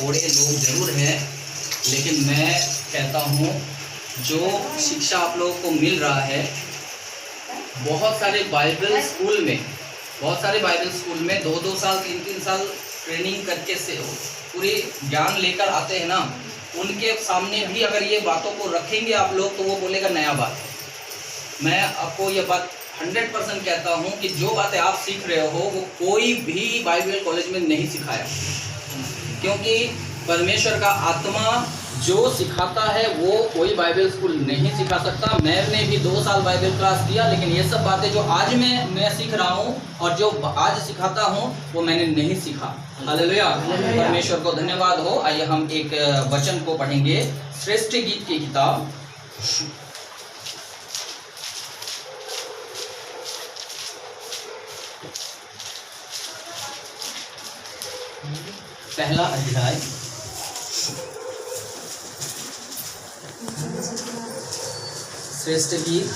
थोड़े लोग ज़रूर हैं, लेकिन मैं कहता हूँ जो शिक्षा आप लोगों को मिल रहा है, बहुत सारे बाइबल स्कूल में 2-2 साल 3-3 साल ट्रेनिंग करके से पूरी ज्ञान लेकर आते हैं ना, उनके सामने भी अगर ये बातों को रखेंगे आप लोग तो वो बोलेगा नया बात। मैं आपको ये बात 100% कहता हूँ कि जो बातें आप सीख रहे हो वो कोई भी बाइबल कॉलेज में नहीं सिखाया, क्योंकि परमेश्वर का आत्मा जो सिखाता है वो कोई बाइबल स्कूल नहीं सिखा सकता। मैंने भी 2 साल बाइबल क्लास किया, लेकिन ये सब बातें जो आज मैं सीख रहा हूँ और जो आज सिखाता हूँ वो मैंने नहीं सीखा। हालेलुया, परमेश्वर को धन्यवाद हो। आइए हम एक वचन को पढ़ेंगे, श्रेष्ठ गीत की किताब पहला अध्याय श्रेष्ठ गीत।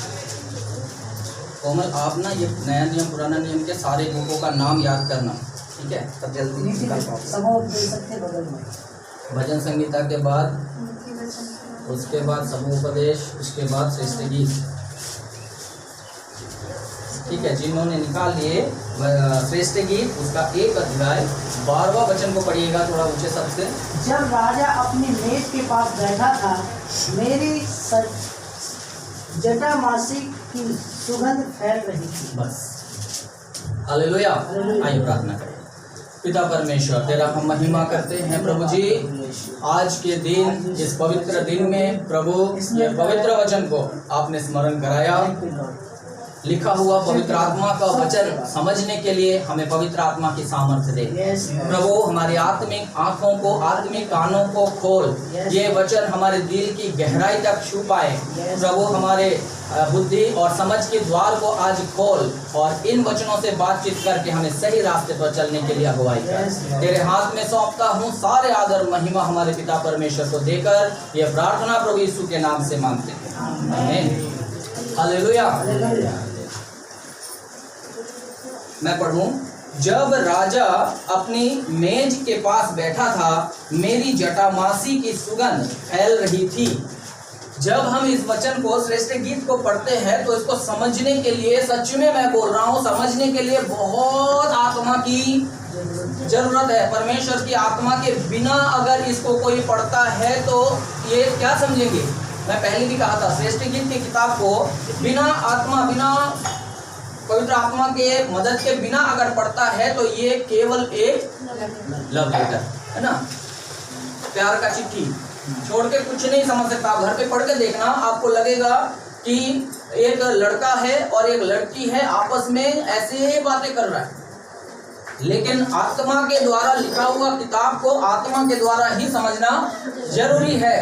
कोमल, आप ना ये नया नियम पुराना नियम के सारे बुकों का नाम याद करना, ठीक है? तब जल्दी निकाल पाओगे। भजन संगीता के बाद, उसके बाद समूपदेश, उसके बाद श्रेष्ठ गीत, ठीक है? जिन्होंने निकाल लिए श्रेष्ठ गीत, उसका 1 अध्याय 12वां वचन को पढ़िएगा थोड़ा ऊंचे सबसे। जब राजा अपनी मेज के पास बैठा था, मेरी जटामासी की सुगंध फैल रही थी। बस, हालेलुया। आइए प्रार्थना करें। पिता परमेश्वर, तेरा हम महिमा करते हैं प्रभु जी। आज के दिन, इस पवित्र दिन में प्रभु, ये पवित्र वचन को आपने स्मरण कराया। लिखा हुआ पवित्र आत्मा का वचन समझने के लिए हमें पवित्र आत्मा की सामर्थ्य दे प्रभु। हमारी आत्मिक आंखों को, आत्मिक कानों को खोल, ये वचन हमारे दिल की गहराई तक छू पाए प्रभु। हमारे बुद्धि और समझ के द्वार को आज खोल और इन वचनों से बातचीत करके हमें सही रास्ते पर चलने के लिए अगुवाई कर। तेरे हाथ में सौंपता हूँ। सारे आदर महिमा हमारे पिता परमेश्वर को देकर ये प्रार्थना प्रभु यीशु के नाम से मांगते हैं, आमीन। हालेलुया। मैं पढ़ूं। जब राजा अपनी मेज के पास बैठा था, मेरी जटामासी की सुगंध फैल रही थी। जब हम इस वचन को, श्रेष्ठ गीत को पढ़ते हैं तो इसको समझने के लिए, सच में मैं बोल रहा हूँ, समझने के लिए बहुत आत्मा की जरूरत है। परमेश्वर की आत्मा के बिना अगर इसको कोई पढ़ता है तो ये क्या समझेंगे? मैं पहले भी कहा था, श्रेष्ठ गीत की किताब को बिना आत्मा, बिना पवित्र आत्मा के मदद के बिना अगर पढ़ता है तो ये केवल एक लव लेटर है ना, प्यार का चिट्ठी छोड़ के कुछ नहीं समझ सकता। आप घर पे पढ़ के देखना, आपको लगेगा कि एक लड़का है और एक लड़की है, आपस में ऐसे बातें कर रहा है। लेकिन आत्मा के द्वारा लिखा हुआ किताब को आत्मा के द्वारा ही समझना जरूरी है।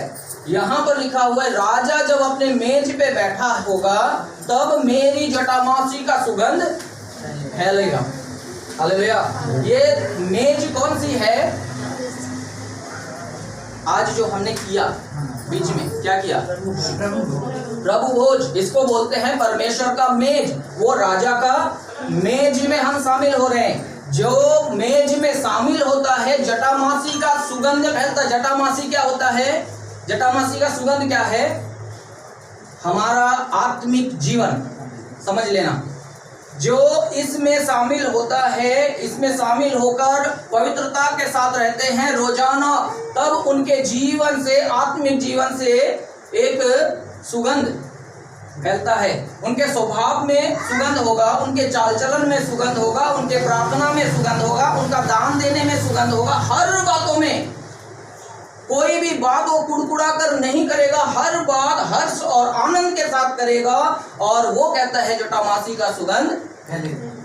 यहाँ पर लिखा हुआ है, राजा जब अपने मेज पे बैठा होगा तब मेरी जटामासी का सुगंध फैलेगा। हालेलुया। ये मेज कौन सी है? आज जो हमने किया बीच में, क्या किया? प्रभु भोज, इसको बोलते हैं परमेश्वर का मेज। वो राजा का मेज में हम शामिल हो रहे हैं। जो मेज में शामिल होता है, जटामासी का सुगंध फैलता। जटामासी क्या होता है? जटामासी का सुगंध क्या है? हमारा आत्मिक जीवन, समझ लेना। जो इसमें शामिल होता है, इसमें शामिल होकर पवित्रता के साथ रहते हैं रोजाना, तब उनके जीवन से, आत्मिक जीवन से एक सुगंध फैलता है। उनके स्वभाव में सुगंध होगा, उनके चाल चलन में सुगंध होगा, उनके प्रार्थना में सुगंध होगा, उनका दान देने में सुगंध होगा। हर बातों में कोई भी बात वो कुड़कुड़ा कर नहीं करेगा, हर बात हर्ष और आनंद के साथ करेगा। और वो कहता है जटामासी का सुगंध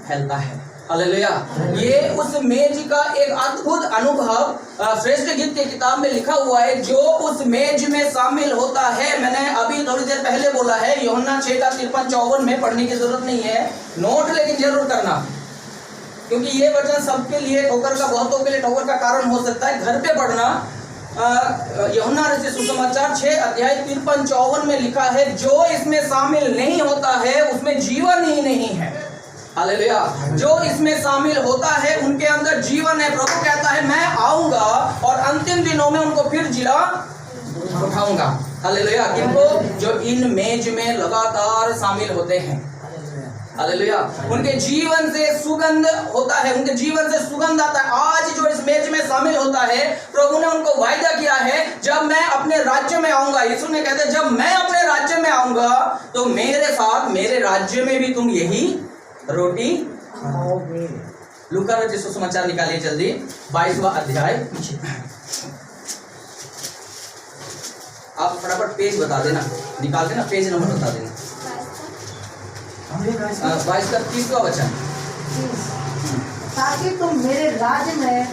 फैलता है। हालेलुया। ये उस मेज का एक अद्भुत अनुभव श्रेष्ठ गीत की किताब में लिखा हुआ है। जो उस मेज में शामिल होता है, मैंने अभी थोड़ी देर पहले बोला है, यूहन्ना 6 का 53-54 में पढ़ने की जरूरत नहीं है, नोट लेकिन जरूर करना, क्योंकि ये वचन सबके लिए ठोकर का, बहुतों के लिए ठोकर का कारण हो सकता है। घर पे पढ़ना। यूहन्ना रचित सुसमाचार 6 अध्याय 53-54 में लिखा है, जो इसमें शामिल नहीं होता है उसमें जीवन ही नहीं है। हालेलुया। जो इसमें शामिल होता है उनके अंदर जीवन है। प्रभु कहता है मैं आऊंगा और अंतिम इन दिनों में उनको फिर जिला उठाऊंगा। हालेलुया। किनको? जो इन मेज में लगातार शामिल होते हैं। हालेलुया। उनके जीवन से सुगंध होता है, उनके जीवन से सुगंध आता है। आज जो इस मेज में शामिल होता है, प्रभु ने उनको वायदा किया है, जब मैं अपने राज्य में आऊंगा, यीशु ने कहते हैं जब मैं अपने राज्य में आऊंगा तो मेरे साथ मेरे राज्य में भी तुम यही रोटी खाओगे। लूका रचित सुसमाचार निकालिए जल्दी, 22वां अध्याय। आप फटाफट पेज बता देना, निकाल देना, पेज नंबर बता देना। 22 का 30वां वचन। ताकि तुम मेरे राज्य में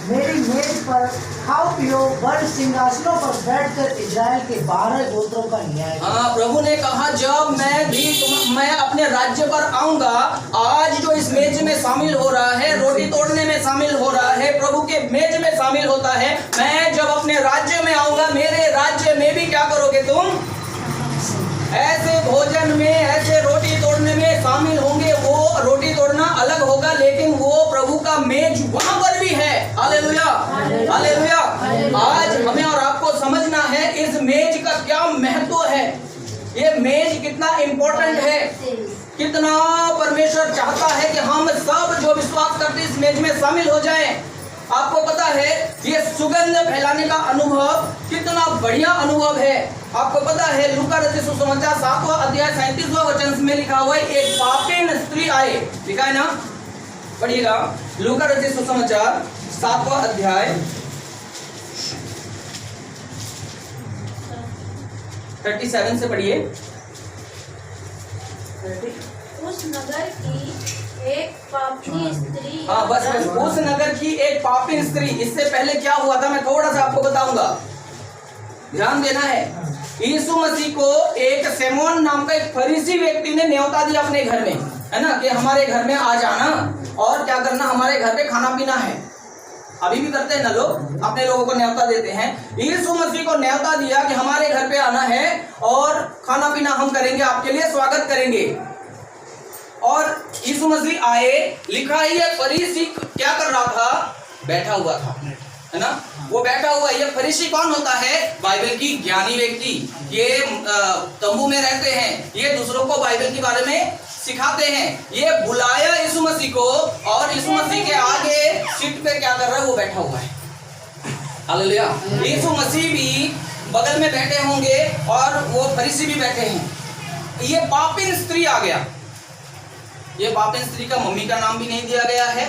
मेरी मेज पर खाओ पियो, बड़े सिंहासनों पर बैठकर इजराइल के 12 गोत्रों का न्याय। हाँ, प्रभु ने कहा जब मैं अपने राज्य पर आऊंगा। आज जो इस मेज में शामिल हो रहा है, रोटी तोड़ने में शामिल हो रहा है, प्रभु के मेज में शामिल होता है। मैं जब अपने राज्य में आऊंगा, मेरे राज्य में भी क्या करोगे तुम? ऐसे भोजन में, ऐसे रोटी तोड़ने में शामिल होंगे। वो रोटी तोड़ना अलग होगा, लेकिन वो प्रभु का मेज वहां पर भी है। Hallelujah, hallelujah. आज हमें और आपको समझना है इस मेज का क्या महत्व है, ये मेज कितना इंपॉर्टेंट है, कितना परमेश्वर चाहता है कि हम सब जो विश्वास करते इस मेज में शामिल हो जाएं। आपको पता है ये सुगंध फैलाने का अनुभव कितना बढ़िया अनुभव है। आपको पता है लूका रचित सुसमाचार 7वां अध्याय 37वां वचन में लिखा हुआ है, एक पापीन स्त्री आए। लिखा है ना, पढ़िएगा। लूका रचित सुसमाचार 7वां अध्याय 37 से पढ़िए। उस नगर की एक पापी स्त्री। हाँ बस उस नगर की एक पापी स्त्री। इससे पहले क्या हुआ था मैं थोड़ा सा आपको बताऊंगा, ध्यान देना है। यीशु मसीह को एक सिमोन नाम का एक फरीसी व्यक्ति ने न्योता दिया अपने घर में, है ना, कि हमारे घर में आ जाना और क्या करना, हमारे घर पे खाना पीना है। अभी भी करते हैं ना लोग, अपने लोगों को न्योता देते हैं। यीशु मसीह को न्योता दिया कि हमारे घर पे आना है और खाना पीना हम करेंगे, आपके लिए स्वागत करेंगे। और यीशु मसीह आए। लिखा है ये फरीसी क्या कर रहा था? बैठा हुआ था, है ना, वो बैठा हुआ। ये फरीसी कौन होता है? बाइबल की ज्ञानी व्यक्ति। ये तंबू में रहते हैं, ये दूसरों को बाइबल के बारे में सिखाते हैं। ये बुलाया यीशु मसीह को और यीशु मसीह के आगे सीट पे क्या कर रहा है? वो बैठा हुआ है। हालेलुया। यीशु मसीह भी बगल में बैठे होंगे और वो फरीसी भी बैठे हैं। ये पापी स्त्री आ गया। ये पापी स्त्री का मम्मी का नाम भी नहीं दिया गया है,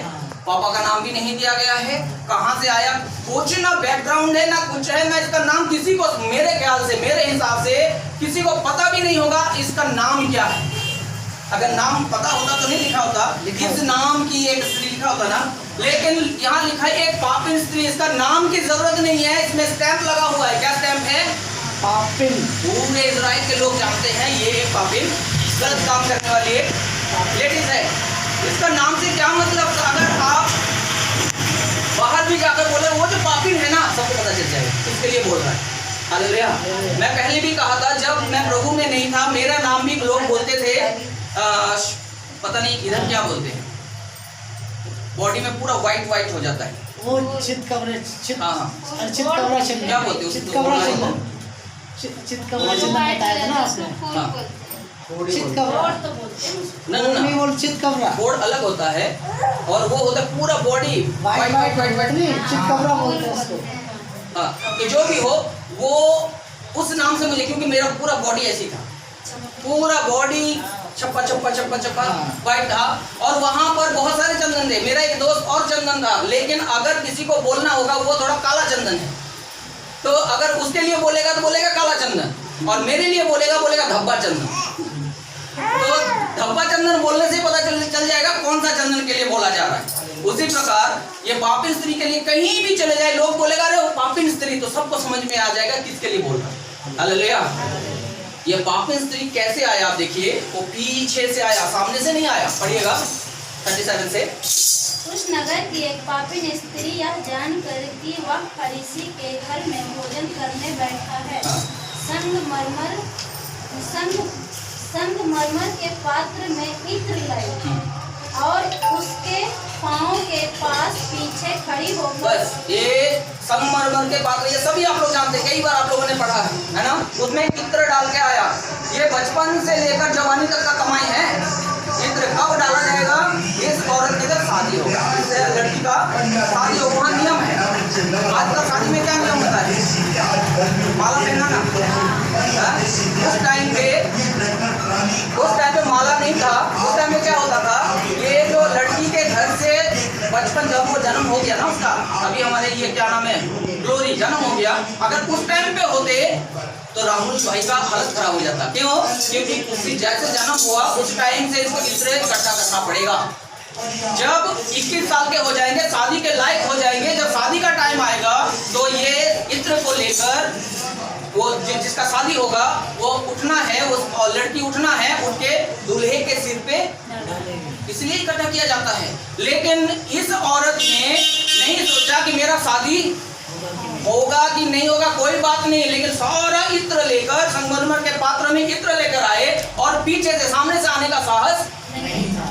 पापा का नाम भी नहीं दिया गया है। कहाँ से आया? कुछ ना बैकग्राउंड है ना कुछ है, ना इसका नाम किसी को, मेरे ख्याल से, मेरे हिसाब से किसी को पता भी नहीं होगा इसका नाम क्या है। अगर नाम पता होता तो नहीं लिखा होता, इस नाम की एक स्त्री लिखा होता ना, लेकिन यहाँ लिखा है एक पापिन स्त्री। इसका नाम की जरूरत नहीं है, इसमें स्टैंप लगा हुआ है। क्या स्टैंप है? पापिन। पूरे इजराइल के लोग जानते हैं ये एक पापिन, गलत काम करने वाली एक लेडीज है। इसका नाम से क्या मतलब? अगर आप बाहर भी जाकर बोले वो जो पापिन है ना, सबको पता चल जाएगा इसके लिए बोल रहा है। हालेलुया। मैं पहले भी कहा था, जब मैं प्रभु में नहीं था, मेरा नाम भी लोग बोलते थे पता नहीं इधर क्या बोलते हैं, बॉडी में पूरा व्हाइट व्हाइट हो जाता है वो चितकबरा। हाँ चितकबरा चिन्ह क्या बोलते हैं? चितकबरा चिन्ह। चितकबरा चिन्ह बताया था ना आपने। चितकबरा नहीं बोल, चितकबरा बोर्ड अलग होता है और वो होता है पूरा body white white white white नहीं, चितकबरा बोलते हैं उसको। हाँ, तो जो भी हो वो उस नाम से मुझे, क्योंकि मेरा पूरा बॉडी ऐसी था, पूरा बॉडी छप्पा छप्पा छप्पा छप्पा वाइट था और वहां पर बहुत सारे चंदन थे। मेरा एक दोस्त और चंदन था, लेकिन अगर किसी को बोलना होगा वो थोड़ा काला चंदन है, तो अगर उसके लिए बोलेगा तो बोलेगा काला चंदन और मेरे लिए बोलेगा धब्बा चंदन। तो धब्बा चंदन बोलने से पता चल जाएगा कौन सा चंदन के लिए बोला जा रहा है। उसी प्रकार ये पापिन स्त्री के लिए कहीं भी चले जाए, लोग बोलेगा अरे वो पापिन स्त्री, तो सबको समझ में आ जाएगा किसके लिए बोल रहा है। हालेलुया। ये पापिन स्त्री कैसे आया? आप देखिए, वो पीछे से आया, सामने से नहीं आया। पढ़िएगा 37 से। उस नगर की एक पापिन स्त्री यह जानकर कि वह फरीसी के घर में भोजन करने बैठा है, संगमरमर के पात्र में इत्र लाई। और उसके पाँव के पास पीछे खड़ी होकर बस ये संगमरमर के पात्र, ये सभी आप लोग जानते हैं, कई बार आप लोगों ने पढ़ा है ना। उसमें इत्र डाल के आया, ये बचपन से लेकर जवानी तक का कमाई है। इत्र कब डाला जाएगा? इस औरत के जब शादी होगा, इस लड़की का शादी होगा, वहाँ नियम है। आजकल शादी में क्या नियम होता है? माला पहनाना। उस टाइम पे माला नहीं था। उस टाइम में क्या होता था, ये जो लड़की के घर से बचपन जब वो जन्म हो गया ना उसका, अभी हमारे ये क्या नाम है, ग्लोरी जन्म हो गया, अगर उस टाइम पे होते तो राहुल भाई का हालत खराब हो जाता। क्यों? क्योंकि उसी जैसे जन्म हुआ उस टाइम से इसको इत्र इकट्ठा करना पड़ेगा। जब 21 साल के हो जाएंगे, शादी के लायक हो जाएंगे, जब शादी का टाइम आएगा तो ये इत्र को लेकर वो जिसका शादी होगा वो उठना है, वो लड़की उठना है, उसके दूल्हे के सिर पे इसलिए इकट्ठा किया जाता है। लेकिन इस औरत ने नहीं सोचा कि मेरा शादी होगा कि नहीं होगा, कोई बात नहीं, लेकिन सारा इत्र लेकर संगमरमर के पात्र में इत्र लेकर आए और पीछे से, सामने से आने का साहस नहीं था।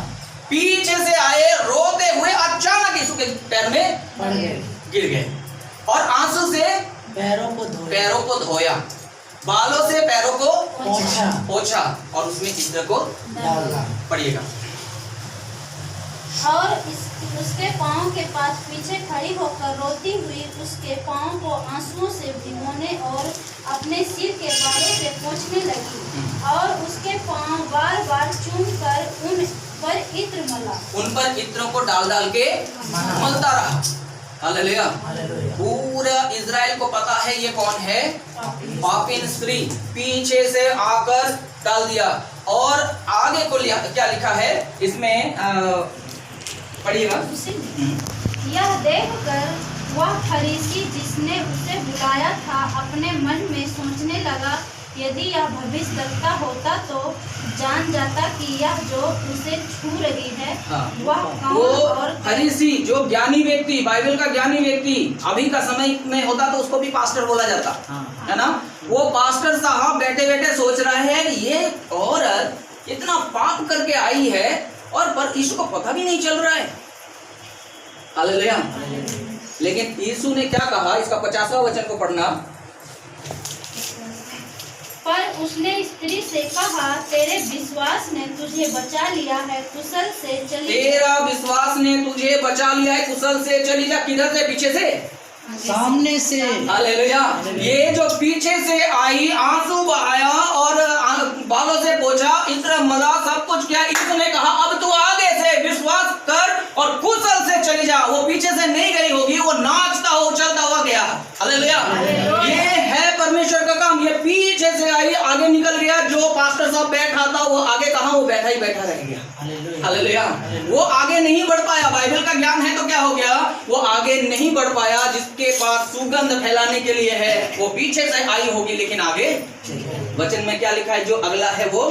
पीछे से आए, रोते हुए अचानक यीशु के पैर में गिर गए और आंसू से पैरों को धोया, बालों से पैरों को पोंछा और उसमें इत्र को पड़िएगा। और उसके पाँव के पास पीछे खड़ी होकर रोती हुई उसके पाँव को आंसुओं से भिगोने और अपने सिर के बालों से पोंछने लगी और उसके पाँव बार बार चूम कर उन पर इत्र मला, उन पर इत्रों को डाल डाल के मलता रहा। हालेलुया। पूरा इजराइल को पता है ये कौन है, पापिन स्त्री। पीछे से आकर डाल दिया और आगे को क्या लिखा है इसमें, पढ़िएगा। यह देखकर वह फरीसी जिसने उसे बुलाया था अपने मन में सोचने लगा, यदि यह भविष्यद्वक्ता होता तो जान जाता कि यह जो उसे छू रही है वह कौन। और फरीसी जो ज्ञानी व्यक्ति, बाइबल का ज्ञानी व्यक्ति, अभी का समय में होता तो उसको भी पास्टर बोला जाता है ना। वो पास्टर साहब बैठे बैठे सोच रहे हैं ये औरत इतना पाप करके आई है और पर यीशु को पता भी नहीं चल रहा है। हालेलुया। लेकिन यीशु ने क्या कहा, इसका 50वां वचन को पढ़ना। पर उसने स्त्री से कहा, तेरे विश्वास ने तुझे बचा लिया है, कुशल से चली। तेरा विश्वास ने तुझे बचा लिया है, कुशल से चली जा। किधर से? पीछे से, सामने से। हालेलुया। ये जो पीछे से आई, आंसू बहाया और बालों से पोंछा, इत्र मला, सब कुछ किया, इसने कहा अब तू आगे से विश्वास कर और कुशल से चली जा। वो पीछे से नहीं गई होगी, वो नाचता हो चलता हुआ गया। हालेलुया। ये है परमेश्वर का काम। ये पीछे से आई, आगे निकल गया। जो पास्टर साहब बैठा था वो आगे कहाँ, वो बैठा ही बैठा रह गया। हालेलुया। वो आगे नहीं बढ़ पाया। बाइबल का ज्ञान है तो क्या हो गया, वो आगे नहीं बढ़ पाया। जिसके पास सुगंध फैलाने के लिए है वो पीछे से आई होगी लेकिन आगे। वचन में क्या लिखा है, जो अगला है वो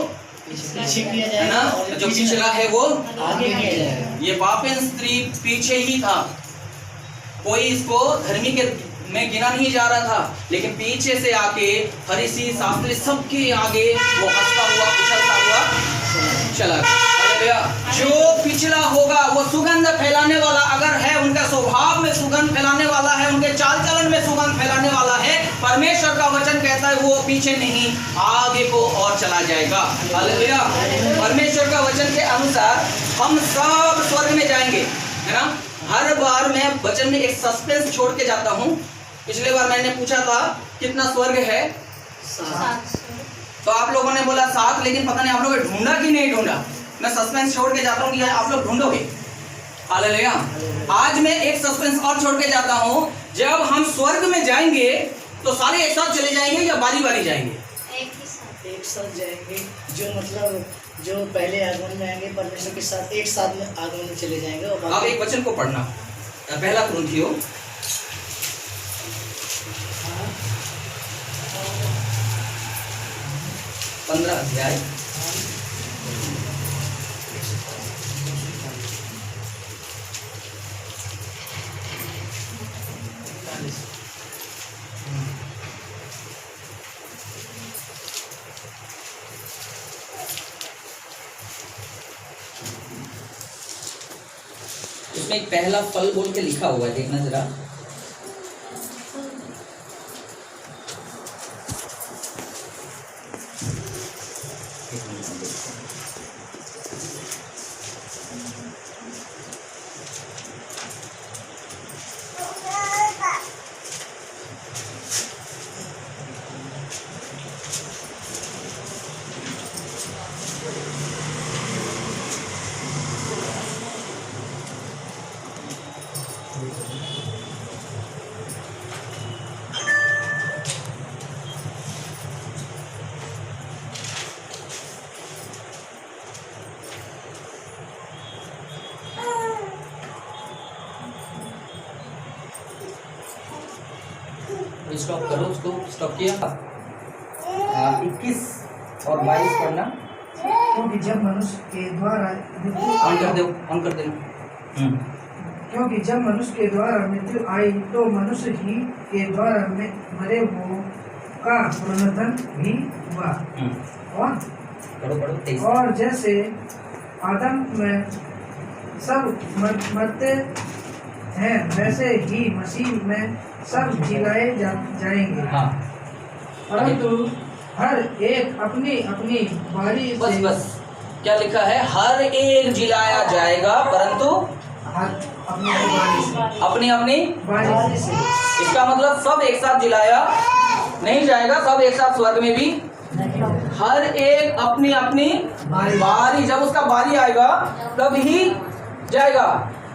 है ना, जो पिछला है वो आगे किया जाएगा। ये पापिन स्त्री पीछे ही था, कोई इसको धर्मी के में गिना नहीं जा रहा था, लेकिन पीछे से आके फरीसी शास्त्री सबके आगे वो हंसता हुआ उछलता हुआ चला गया। जो पिछला होगा वो सुगंध फैलाने वाला अगर है, उनका स्वभाव में सुगंध फैलाने वाला है, उनके चाल चलन में सुगंध फैलाने वाला है, परमेश्वर का वचन कहता है वो पीछे नहीं आगे को और चला जाएगा। हालेलुया। परमेश्वर का वचन के अनुसार हम सब स्वर्ग में जाएंगे, है ना। हर बार मैं वचन में एक सस्पेंस छोड़ के जाता हूँ। पिछले बार मैंने पूछा था कितना स्वर्ग है, 700। तो आप लोगों ने बोला 7, लेकिन पता नहीं आप लोगों ने ढूंढा कि नहीं ढूंढा। मैं सस्पेंस छोड़ के जाता हूँ कि आप लोग ढूंढोगे। हालेलुया। आज मैं एक सस्पेंस और छोड़ के जाता हूँ, जब हम स्वर्ग में जाएंगे तो सारे एक साथ चले जाएंगे या बारी बारी जाएंगे? एक साथ जाएंगे। जो मतलब जो पहले आगमन में आएंगे परमेश्वर के साथ एक साथ में आगमन में चले जाएंगे। और आप एक वचन को पढ़ना, पहला कुरिन्थियों 15 अध्याय उसमें एक पहला फल बोल के लिखा हुआ है, देखना जरा। स्टॉप करो उसको, स्टॉप किया। 21 और 22 पढ़ना। क्योंकि जब मनुष्य के द्वारा ऑन कर दो, ऑन कर देना। क्योंकि जब मनुष्य के द्वारा मृत्यु आई तो मनुष्य ही के द्वारा मरे हुओं का पुनरुत्थान भी हुआ। और जैसे आदम में सब मरते हैं वैसे ही मसीह में सब जिलाए जाएंगे। हाँ। परंतु हर एक अपनी अपनी बारी बस से बस क्या लिखा है? हर एक जिलाया जाएगा, परंतु अपनी बारी से अपनी अपनी बारी से। इसका मतलब सब एक साथ जिलाया नहीं जाएगा, सब एक साथ स्वर्ग में भी। हर एक अपनी अपनी बारी, जब उसका बारी आएगा तब ही जाएगा।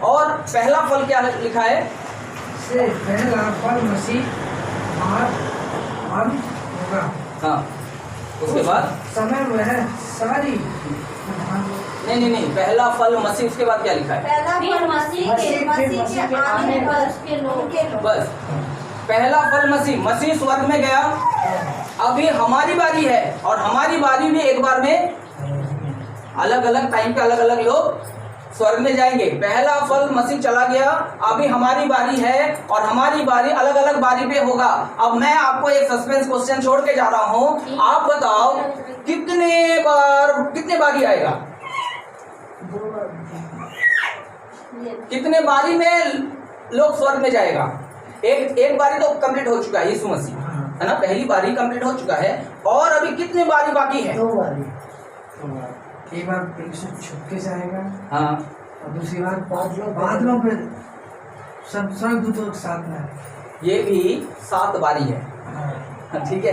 और पहला फल क्या लिखा है? से पहला फल मसीह होगा। हाँ, उसके बाद समय वह सारी नहीं, पहला फल मसीह, उसके बाद क्या लिखा है? फिर मसीह के आने पर उसके लोग बस पहला फल मसीह स्वर्ग में गया, अभी हमारी बारी है, और हमारी बारी में एक बार में अलग अलग टाइम पे अलग अलग लोग स्वर्ग में जाएंगे। पहला फल मसीह चला गया, अभी हमारी बारी है, और हमारी बारी अलग अलग बारी पे होगा। अब मैं आपको एक सस्पेंस क्वेश्चन छोड़ के जा रहा हूँ, आप बताओ कितने बारी आएगा? कितने बारी में लोग स्वर्ग में जाएगा? एक बारी तो कंप्लीट हो चुका है, यीशु मसीह है ना, पहली बारी कंप्लीट हो चुका है, और अभी कितने बारी बाकी है? 2 बारी। एक बार छुप के जाएगा, हाँ, और दूसरी बार बादलों पे सब स्वर्गदूतों के साथ में। ये भी 7 बारी है। ठीक है,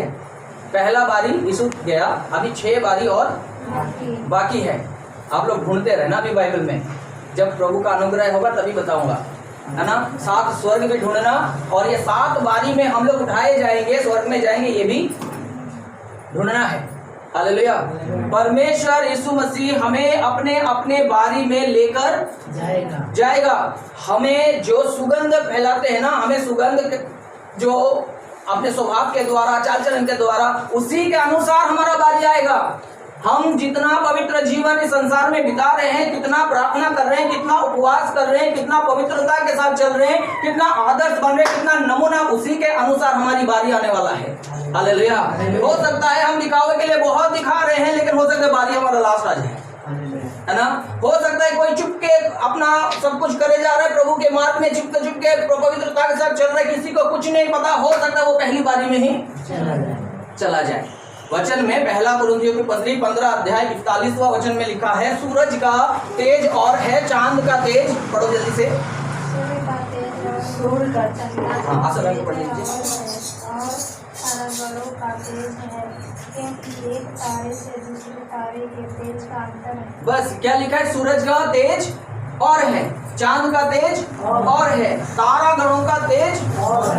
पहला बारी यीशु गया, अभी 6 बारी और बाकी है। आप लोग ढूंढते रहना अभी बाइबल में, जब प्रभु का अनुग्रह होगा तभी बताऊंगा, है ना। 7 स्वर्ग भी ढूंढना, और ये 7 बारी में हम लोग उठाए जाएंगे, स्वर्ग में जाएंगे, ये भी ढूंढना है। हालेलुया। परमेश्वर यीशु मसीह हमें अपने अपने बारी में लेकर जाएगा। हमें जो सुगंध फैलाते हैं ना, हमें सुगंध जो अपने स्वभाव के द्वारा, चाल चलन के द्वारा, उसी के अनुसार हमारा बारी आएगा। हम जितना पवित्र जीवन इस संसार में बिता रहे हैं, कितना प्रार्थना कर रहे हैं, कितना उपवास कर रहे हैं, कितना पवित्रता के साथ चल रहे हैं, कितना आदर्श बन रहे हैं, कितना नमूना, उसी के अनुसार हमारी बारी आने वाला है। हालेलुया। हो सकता है हम दिखावे के लिए बहुत दिखा रहे हैं, लेकिन हो सकता है बारी हमारा लास्ट आ जाए, है ना। हो सकता है कोई चुप के अपना सब कुछ करे जा रहा है, प्रभु के मार्ग में चुप के पवित्रता के साथ चल रहा है, किसी को कुछ नहीं पता, हो सकता है वो पहली बारी में ही चला जाए। वचन में पहला कुरिन्थियों की पत्री 15 अध्याय 41वां वचन में लिखा है, सूरज का तेज और है चांद का तेज। पढ़ो जल्दी से। सूर्य का चंद्रमा हाँ, आसन में पढ़ लीजिए। और तारागणों का तेज है, क्योंकि एक तारे से दूसरे तारे के तेज का अंतर है। बस क्या लिखा है? सूरज का तेज और है, चांद का तेज और है, तारा गणों का तेज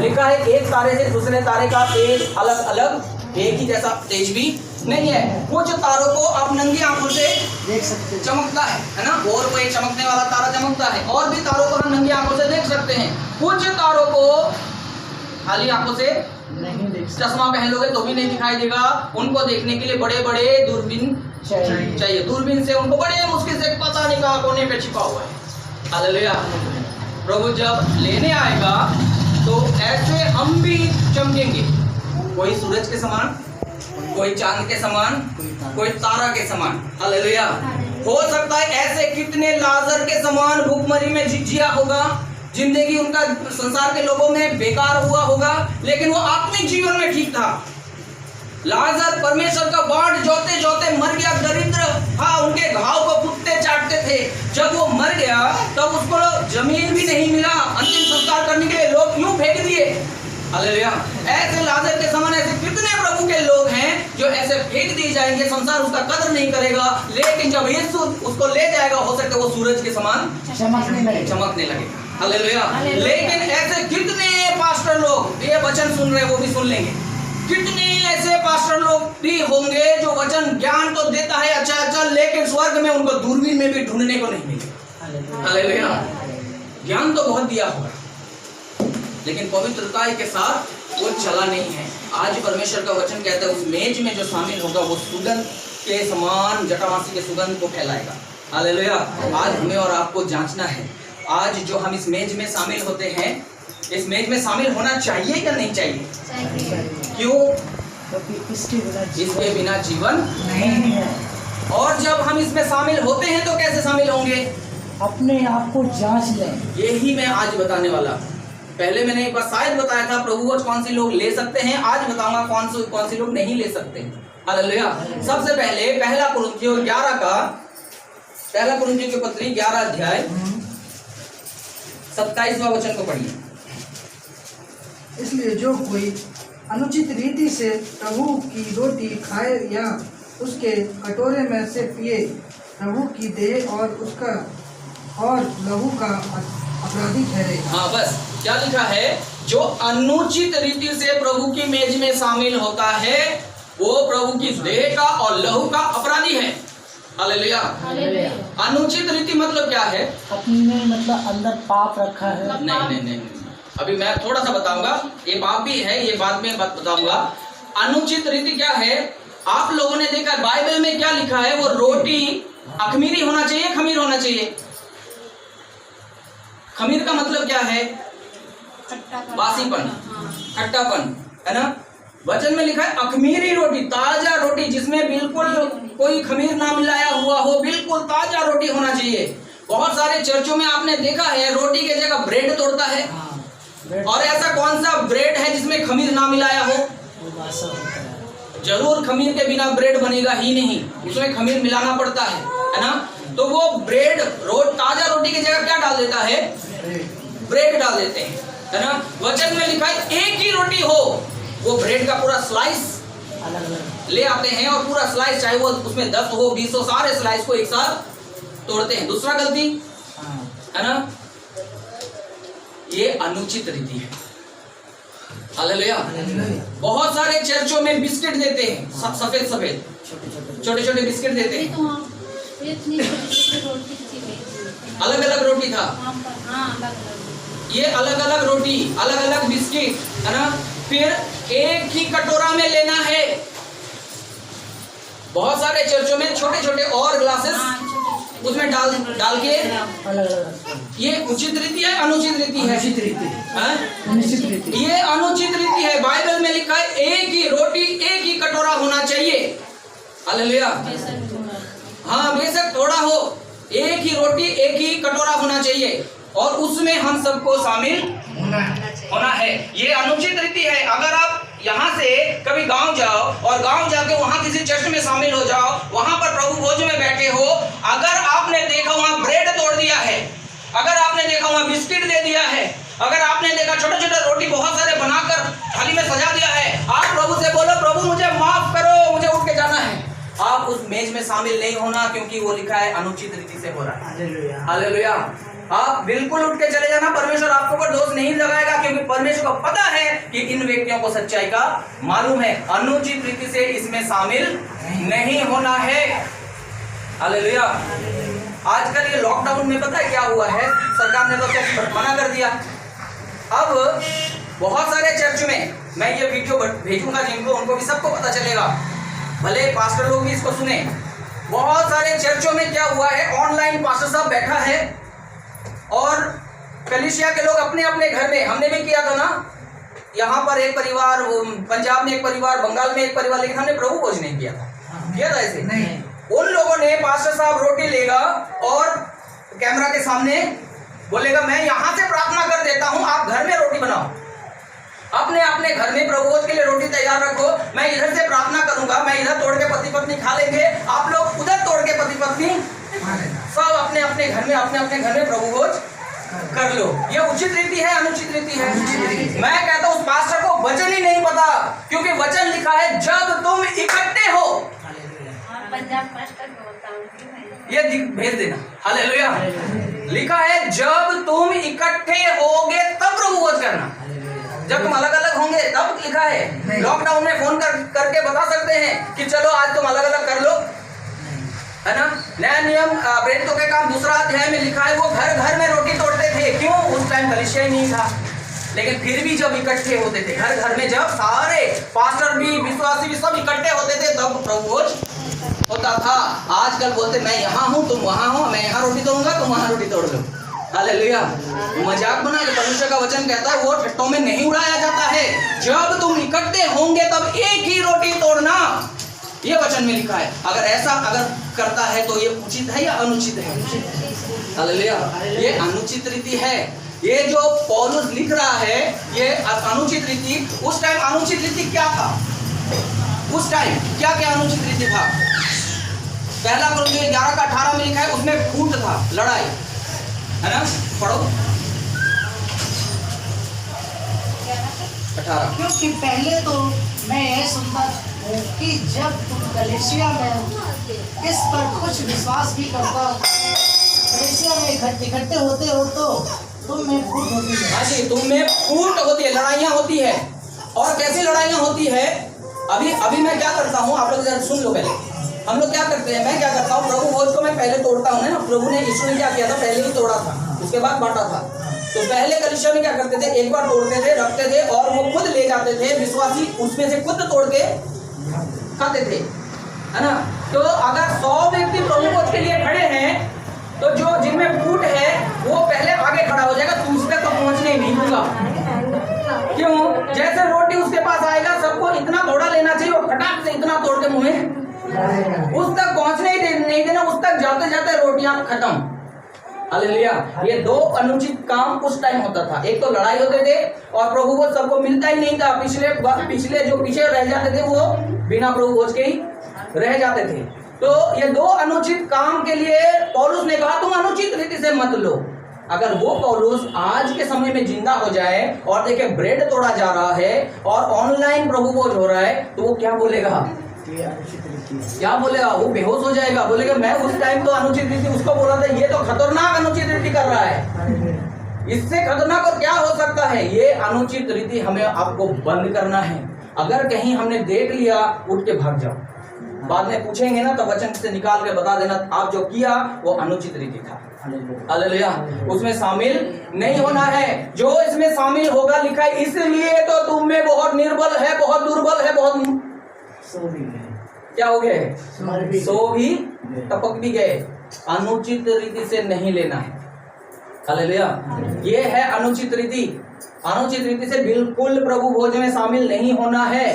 लिखा है। एक तारे से दूसरे तारे का तेज अलग अलग, एक ही जैसा तेज भी नहीं है। कुछ तारों को आप नंगी आंखों से देख सकते हैं, चमकता है ना, और वो एक चमकने वाला तारा चमकता है, और भी तारों को हम नंगी आंखों से देख सकते हैं। कुछ तारों को खाली आंखों से नहीं देख सकते, चश्मा पहन लोगे तो भी नहीं दिखाई देगा। उनको देखने के लिए बड़े बड़े दूरबीन चाहिए। दूरबीन से उनको बड़े मुश्किल से पता नहीं कहाँ कोने पे छिपा हुआ है। हालेलुया। प्रभु जब लेने आएगा तो ऐसे हम भी चमकेंगे, कोई सूरज के समान, कोई चांद के समान, कोई तारा के समान। हालेलुया। हो सकता है ऐसे कितने लाजर के समान भूखमरी में जिया होगा, जिंदगी उनका संसार के लोगों में बेकार हुआ होगा, लेकिन वो आत्मिक जीवन में ठीक था। लाजर परमेश्वर का बाट जोते जोते मर गया, दरिद्र था, उनके घाव को कुत्ते चाटते थे। जब वो मर गया तब उसको जमीन भी नहीं मिला अंतिम संस्कार करने के लिए, लोग यूं फेंक दिए। हालेलुया। ऐसे लाजर के समान ऐसे कितने प्रभु के लोग हैं जो ऐसे फेंक दिए जाएंगे, संसार उसका कदर नहीं करेगा, लेकिन जब यीशु उसको ले जाएगा हो सकता है वो सूरज के समान चमकने लगेगा। हालेलुया। लेकिन ऐसे कितने पास्टर लोग ये वचन सुन रहे हैं, वो भी सुन लेंगे। कितने ऐसे पास्टर लोग भी होंगे जो वचन ज्ञान तो देता है अच्छा, लेकिन स्वर्ग में उनको दूरबीन में भी ढूंढने को नहीं मिलेगा। हालेलुया। ज्ञान तो बहुत दिया होगा, लेकिन पवित्रता के साथ वो चला नहीं है। आज परमेश्वर का वचन कहता है उस मेज में जो शामिल होगा वो सुगंध के समान जटामासी के सुगंध को फैलाएगा। हालेलुया। आज हमें और आपको जांचना है, आज जो हम इस मेज में शामिल होते हैं, इस मेज में शामिल होना चाहिए या नहीं चाहिए? क्यों? क्योंकि इसके बिना जीवन नहीं है। और जब हम इसमें शामिल होते हैं तो कैसे शामिल होंगे? अपने आप को जांच लें। यही मैं आज बताने वाला। पहले मैंने एक बार शायद बताया था प्रभु वचन कौन सी लोग ले सकते हैं, आज बताऊंगा कौन सी लोग नहीं ले सकते। हालेलुया। सबसे पहले पहला कुरिन्थियों 11 की पत्री 11 अध्याय 27वां वचन को पढ़िए। इसलिए जो कोई अनुचित रीति से प्रभु की रोटी खाए या उसके कटोरे में से पिए, प्रभु की देह और उसका और लहू का अपराधी ठहरे। हाँ, बस क्या लिखा है? जो अनुचित रीति से प्रभु की मेज में शामिल होता है वो प्रभु की देह का और लहू का अपराधी है। हालेलुया। अनुचित रीति मतलब क्या है? अपने मतलब अंदर पाप रखा है। नहीं, अभी मैं थोड़ा सा बताऊंगा, ये पाप भी है, ये बाद में बताऊंगा। अनुचित रीति क्या है? आप लोगों ने देखा बाइबल में क्या लिखा है? वो रोटी अखमीरी होना चाहिए, खमीर होना चाहिए। खमीर का मतलब क्या है? बासीपन, खट्टापन, है ना? वचन में लिखा है अखमीरी रोटी, ताजा रोटी जिसमें बिल्कुल कोई खमीर ना मिलाया हुआ हो, बिल्कुल ताजा रोटी होना चाहिए। बहुत सारे चर्चों में आपने देखा है रोटी की जगह ब्रेड तोड़ता है। और ऐसा कौन सा ब्रेड है जिसमें खमीर ना मिलाया हो? जरूर खमीर के बिना ब्रेड बनेगा ही नहीं, उसमें खमीर मिलाना पड़ता है ना? तो वो ब्रेड ताजा रोटी की जगह क्या डाल देता है? ब्रेड डाल देते हैं, है ना? वचन में लिखा है एक ही रोटी हो, वो ब्रेड का पूरा स्लाइस ले आते हैं और पूरा स्लाइस, चाहे वो उसमें 10 हो 20 हो, सारे स्लाइस को एक साथ तोड़ते हैं। दूसरा गलती, है ना? ये अनुचित रीति है। हालेलुया। बहुत सारे चर्चों में बिस्किट देते हैं, सफेद छोटे छोटे बिस्किट देते हैं। अलग अलग रोटी था, ये अलग अलग रोटी, अलग अलग बिस्किट, है ना? फिर एक ही कटोरा में लेना है। बहुत सारे चर्चों में छोटे छोटे और ग्लासेस उसमें डाल के, ये उचित रीति है, अनुचित रीति है? अनुचित रीति। ये अनुचित रीति है। बाइबल में लिखा है एक ही रोटी एक ही कटोरा होना चाहिए। हालेलुया। हाँ, बेशक थोड़ा हो, एक ही रोटी एक ही कटोरा होना चाहिए और उसमें हम सबको शामिल होना है। ये अनुचित रीति है। अगर आप यहाँ से कभी गांव जाओ और गांव जाके वहाँ किसी चर्च में शामिल हो जाओ, वहाँ पर प्रभु भोज में बैठे हो, अगर आपने देखा वहाँ ब्रेड तोड़ दिया है, अगर आपने देखा वहाँ बिस्किट दे दिया है, अगर आपने देखा छोटे छोटे रोटी बहुत सारे बनाकर थाली में सजा दिया है, आप प्रभु से बोलो प्रभु मुझे माफ करो, मुझे उठ के जाना है। आप उस मेज में शामिल नहीं होना, क्योंकि वो लिखा है अनुचित रीति से हो रहा है। हालेलुया। आप बिल्कुल उठ के चले जाना, परमेश्वर आपको पर दोष नहीं लगाएगा, क्योंकि परमेश्वर को पता है कि इन व्यक्तियों को सच्चाई का मालूम है। अनुचित रीति से इसमें शामिल नहीं होना है। हालेलुया। आजकल ये लॉकडाउन में पता है क्या हुआ है? सरकार ने तो मना कर दिया। अब बहुत सारे चर्च में मैं ये वीडियो भेजूंगा जिनको, उनको भी सबको पता चलेगा, भले पास्टर लोग भी इसको सुने। बहुत सारे चर्चों में क्या हुआ है, ऑनलाइन पास्टर साहब बैठा है और कलीसिया के लोग अपने अपने घर में, हमने भी किया था ना, यहाँ पर एक परिवार, पंजाब में एक परिवार, बंगाल में एक परिवार, लेकिन हमने प्रभु भोज नहीं किया था। किया था ऐसे? नहीं। उन लोगों ने पास्टर साहब रोटी लेगा और कैमरा के सामने बोलेगा मैं यहां से प्रार्थना कर देता हूं, आप घर में रोटी बनाओ, अपने अपने घर में प्रभु भोज के लिए रोटी तैयार रखो, मैं इधर से प्रार्थना करूंगा, मैं इधर तोड़ के पति पत्नी खा लेंगे, आप लोग उधर तोड़ के पति पत्नी सब अपने अपने घर में प्रभु भोज कर लो। ये उचित रीति है, अनुचित रीति है? मैं कहता हूँ उस पास्टर को वचन ही नहीं पता, क्योंकि वचन लिखा है जब तुम इकट्ठे हो, पंजाब पास्टर को बोलता हूँ ये भेज देना, हालेलुया। लिखा है जब तुम इकट्ठे होगे तब प्रभु भोज करना, जब तुम अलग अलग होंगे तब लिखा है। लॉकडाउन में फोन करके बता सकते हैं कि चलो आज तुम अलग अलग कर लो, है ना। नया नियम प्रेरितों के काम 2 अध्याय में लिखा है वो घर घर में रोटी तोड़ते थे, क्यों? उस टाइम कलीसिया ही नहीं था, लेकिन फिर भी जब इकट्ठे होते थे घर घर में, जब सारे पास्टर भी विश्वासी भी सब इकट्ठे होते थे तब प्रभु भोज होता था। आजकल बोलते मैं यहाँ हूँ तुम वहाँ हो, मैं यहाँ रोटी तोड़ूंगा तुम वहाँ रोटी तोड़ लो, हालेलुया। मजाक बना के परमेश्वर का वचन कहता है वो ठट्टों में नहीं उड़ाया जाता है। जब तुम इकट्ठे होंगे तब एक ही रोटी तोड़ना, ये वचन में लिखा है। अगर ऐसा अगर करता है तो ये उचित है या अनुचित है? हालेलुया। ये अनुचित रीति है। ये जो पौलुस लिख रहा है ये अनुचित रीति, उस टाइम अनुचित रीति क्या था? उस टाइम क्या क्या अनुचित रीति था? पहला कुरिन्थियों 11:18 में लिखा है उसमें फूट था, लड़ाई, है ना। पढ़ो 18। क्योंकि पहले तो मैं यह सुनता हूँ कि जब तुम कलीसिया में इस पर कुछ विश्वास भी करता हो, कलीसिया में इकट्ठे होते हो तो तुम में फूट होती है। हाँ जी, तुम में फूट होती है, लड़ाइयाँ होती है। और कैसी लड़ाइयाँ होती है? अभी मैं क्या करता हूँ, आप लोग जरा सुन लो पहले। हम लोग क्या करते हैं, मैं क्या करता हूँ, प्रभु भोज को मैं पहले तोड़ता हूँ ना। प्रभु ने यीशु ने क्या किया था, पहले ही तोड़ा था, उसके बाद बांटा था। तो पहले कलीसिया में क्या करते थे, एक बार तोड़ते थे, रखते थे और वो खुद ले जाते थे, विश्वासी उसमें से खुद तोड़ के खाते थे, है ना। तो अगर 100 व्यक्ति प्रभु भोज के लिए खड़े हैं तो जो जिनमें फूट है वो पहले आगे खड़ा हो जाएगा, दूसरे तक पहुंचने ही नहीं दूंगा। क्यों? जैसे रोटी उसके पास आएगा सबको इतना थोड़ा लेना चाहिए, वो फटाक से इतना तोड़ के मुंह में उस तक पहुंचने ही नहीं देना, उस तक जाते जाते रोटियां खत्म। हालेलुया। ये 2 अनुचित काम उस टाइम होता था। एक तो लड़ाई होते थे और प्रभु भोज सबको मिलता ही नहीं था। पिछले जो पीछे रह जाते थे वो बिना प्रभु भोज के ही रह जाते थे। तो ये 2 अनुचित काम के लिए पौलुस ने कहा तुम अनुचित रीति से मत लो। अगर वो पौलुस आज के समय में जिंदा हो जाए और देखे ब्रेड तोड़ा जा रहा है और ऑनलाइन प्रभु भोज हो रहा है तो वो क्या बोलेगा? क्या बोलेगा? वो बेहोश हो जाएगा, बोलेगा मैं उस टाइम तो अनुचित रीति उसको बोला था, ये तो खतरनाक अनुचित रीति कर रहा है। इससे खतरनाक और क्या हो सकता है? ये अनुचित रीति हमें आपको बंद करना है। अगर कहीं हमने देख लिया उठ के भाग जाओ, बाद में पूछेंगे ना तो वचन से निकाल के बता देना आप जो किया वो अनुचित रीति था। हालेलुया। उसमें शामिल नहीं होना है। जो इसमें शामिल होगा लिखा है इसलिए तो तुम में बहुत निर्बल है, बहुत दुर्बल है, बहुत क्या हो गए? सो भी टपक भी गए। अनुचित रीति से नहीं लेना है। हालेलुया। ये है अनुचित रीति। अनुचित रीति से बिल्कुल प्रभु भोज में शामिल नहीं होना है।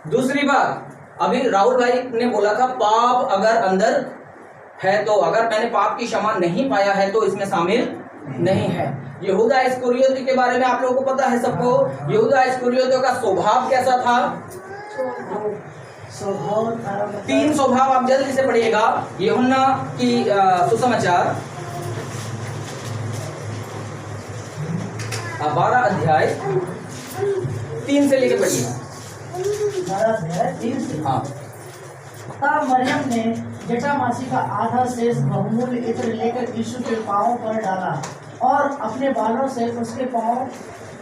दूसरी बात, अभी राहुल भाई ने बोला था पाप अगर अंदर है तो, अगर मैंने पाप की क्षमा नहीं पाया है तो इसमें शामिल नहीं है। यहूदा इस्करियोती के बारे में आप लोगों को पता है सबको। यहूदा इस्करियोती का स्वभाव कैसा था? 3 स्वभाव आप जल्दी से पढ़िएगा। यूहन्ना की सुसमाचार 12 अध्याय 3 से लेके पढ़िए। 12 अध्याय 3 से। हाँ। तब मरियम ने जटामासी का आधा शेष बहुमूल्य इत्र लेकर यीशु के पांवों पर डाला और अपने बालों से उसके पांव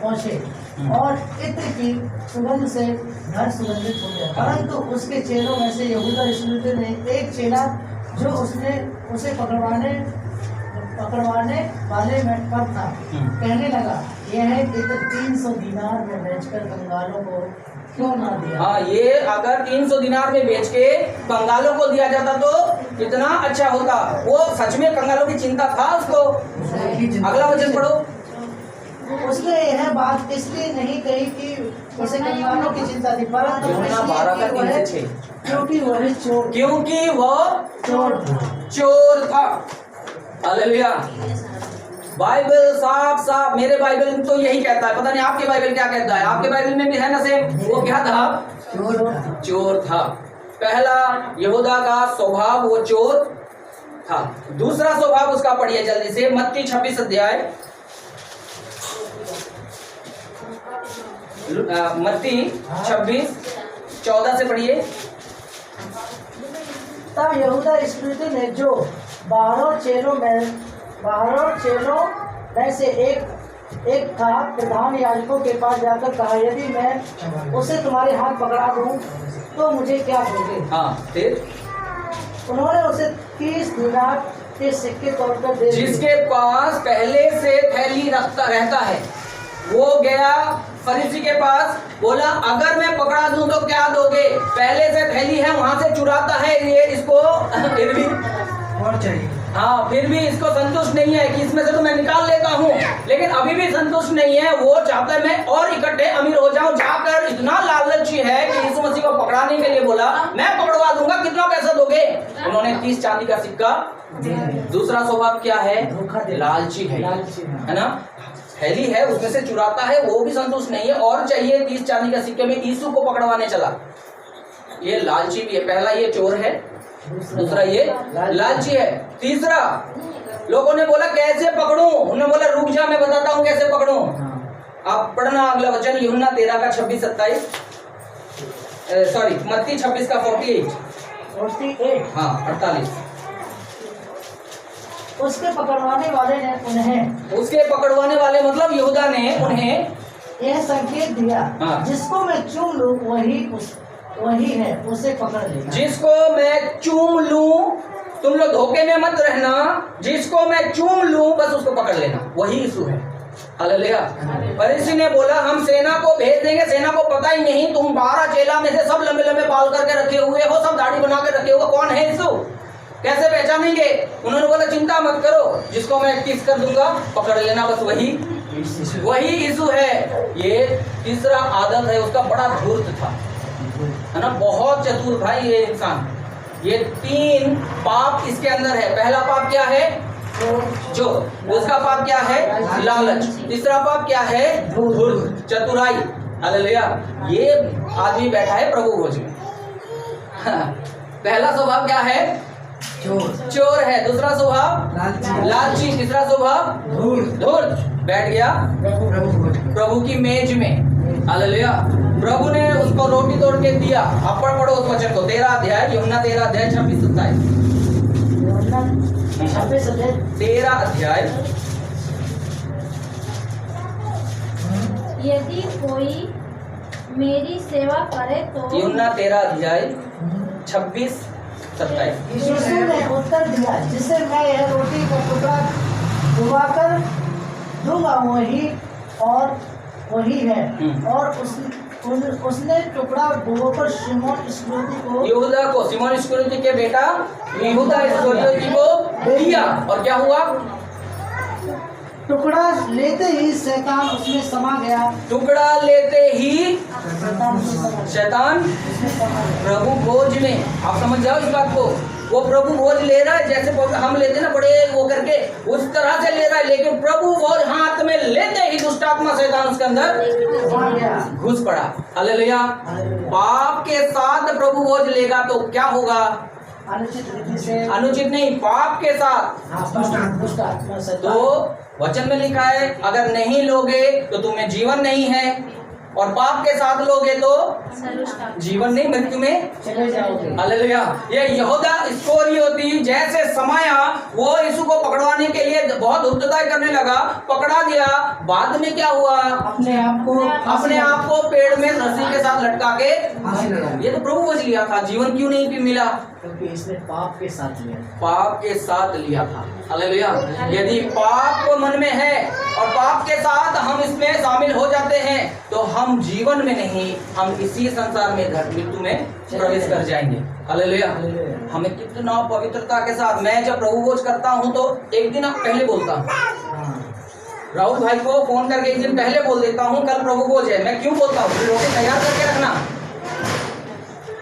पहुँचे और इत्र की सुगंध से घर सुगंधित हो गया। परंतु उसके चेलों में से यहूदा इस्करियोती ने एक चेला जो उसे पकड़वाने वाले में पर था, कहने लगा यह इत्र 300 दीनार में बेचकर कंगालों को क्यों ना दिया? हाँ, ये अगर 300 दिनार में बेच के कंगालों को दिया जाता तो कितना अच्छा होता। वो सच में कंगालों की चिंता था उसको। अगला वचन पढ़ो। उसने यह बात इसलिए नहीं कही कि उसे कंगालों की चिंता थी, परंतु यूहन्ना 12:3-6 क्योंकि वह चोर क्योंकि वह चोर चोर था। हालेलुया। बाइबल साफ साफ, मेरे बाइबल में तो यही कहता है, पता नहीं आपके बाइबल क्या कहता है। आपके बाइबल में भी है ना सेम। वो क्या था? चोर था। पहला यहूदा का स्वभाव वो चोर था। दूसरा स्वभाव उसका पढ़िए जल्दी से, मत्ती 26 अध्याय, मत्ती 26:14 से पढ़िए। तब यहूदा इस्करियोती ने, जो 12 चेलों में से एक था, प्रधान याजकों के पास जाकर कहा, यदि मैं उसे तुम्हारे हाथ पकड़ा दूं तो मुझे क्या दोगे? हाँ, फिर उन्होंने उसे 30 दिनार के सिक्के तौर पर दे दिए। जिसके पास पहले से थैली रहता है, वो गया फरीसी के पास, बोला अगर मैं पकड़ा दूं तो क्या दोगे? पहले से थैली है, वहां से चुराता है ये, इसको फिर भी और चाहिए। हाँ, फिर भी इसको संतुष्ट नहीं है कि इसमें से तो मैं निकाल लेता हूँ, लेकिन अभी भी संतुष्ट नहीं है। वो चाहता है मैं और इकट्ठे अमीर हो जाऊं। जाकर इतना लालची है कि यीशु मसीह को पकड़ाने के लिए बोला, मैं पकड़वा दूंगा, कितना पैसा दोगे? उन्होंने 30 चांदी का सिक्का। दूसरा स्वभाव क्या है? लालची है ना। थैली है, उसमें से चुराता है, वो भी संतुष्ट नहीं है, और चाहिए 30 चांदी का सिक्के में यीशु को पकड़वाने चला। ये लालची भी है। पहला ये चोर है, दूसरा ये लालची है। तीसरा, लोगों ने बोला कैसे पकड़ूं? उन्होंने बोला रुक जा, मैं बताता हूं कैसे पकड़ूं। आप पढ़ना अगला वचन, यूहन्ना 13 का 26-27, सॉरी मत्ती 26 का 48, हाँ 48। उसके पकड़वाने वाले ने उन्हें, उसके पकड़वाने वाले मतलब यहूदा ने उन्हें यह संकेत दिया, हाँ। जिसको मैं चूम लूं वही है, उसे पकड़ लेना। जिसको मैं चूम लूं, तुम लोग धोखे में मत रहना, जिसको मैं चूम लूं बस उसको पकड़ लेना, वही यीशु है। हालेलुया। फरीसी ने बोला हम सेना को भेज देंगे, सेना को पता ही नहीं, तुम 12 चेला में से सब लंबे लंबे बाल करके रखे हुए हो, सब दाढ़ी बना के रखे हुए, कौन है यीशु? कैसे पहचानेंगे? उन्होंने बोला चिंता मत करो, जिसको मैं किस कर दूंगा पकड़ लेना, बस वही यीशु है। ये तीसरा आदत है उसका, बड़ा धूर्त था, है ना, बहुत चतुर भाई ये इंसान। ये 3 पाप इसके अंदर है। पहला पाप क्या है? जो उसका पाप क्या है? लालच। तीसरा पाप क्या है? धूर्त, चतुराई। हालेलुया। ये आदमी बैठा है प्रभु भोज में। पहला स्वभाव क्या है? चोर है। दूसरा स्वभाव लालची। तीसरा स्वभाव धूर्त। बैठ गया प्रभु की मेज में। हालेलुया। प्रभु ने उसको रोटी तोड़ के दिया। आप पढ़ो उस वचन को, 13 अध्याय, यूहन्ना 13 अध्याय 26-27, 13 अध्याय। यदि कोई मेरी सेवा करे तो, यूहन्ना 13 अध्याय 26-27। यीशु ने उत्तर दिया, जिसे मैं यह रोटी का टुकड़ा डुबाकर दूंगा वही है। और उसने टुकड़ा डुबोकर सिमोन इस्करियोती को, यहूदा को, सिमोन इस्करियोती के बेटा यहूदा इस्करियोती को दिया। और क्या हुआ? टुकड़ा लेते ही शैतान उसमें समा गया। टुकड़ा लेते ही शैतान प्रभु भोज में, आप समझ जाओ इस बात को, वो प्रभु भोज ले रहा है जैसे हम लेते ना बड़े वो करके, उस तरह से ले रहा है, लेकिन प्रभु भोज हाथ में लेते ही दुष्ट आत्मा शैतान उसके अंदर घुस पड़ा। हालेलुया। पाप के साथ प्रभु भोज लेगा तो क्या होगा? अनुचित रीति से, अनुचित नहीं, पाप के साथ। दुष्ट आत्मा से। तो वचन में लिखा है अगर नहीं लोगे तो तुम्हें जीवन नहीं है, और पाप के साथ लोगे तो जीवन नहीं, मृत्यु में चले जाओगे। हालेलुया। ये यहूदा इस्करियोती जैसे समाया, वो यीशु को पकड़वाने के लिए बहुत धूर्तता करने लगा, पकड़ा दिया। बाद में क्या हुआ? अपने आप को पेड़ में रस्सी के साथ लटका के, ये तो प्रभु भोज लिया था, जीवन क्यों नहीं मिला? क्योंकि इसने पाप के साथ लिया था। हालेलुया। यदि पाप मन में है और पाप के साथ हम इसमें शामिल हो जाते हैं तो हम जीवन में नहीं, हम इसी संसार में मृत्यु में प्रवेश कर जाएंगे। हालेलुया। हमें कितना पवित्रता के साथ, मैं जब प्रभु भोज करता हूँ तो एक दिन आप पहले बोलता हूँ, राहुल भाई को फोन करके एक दिन पहले बोल देता हूँ कल प्रभु भोज है। मैं क्यों बोलता हूँ? रोटी तैयार करके रखना।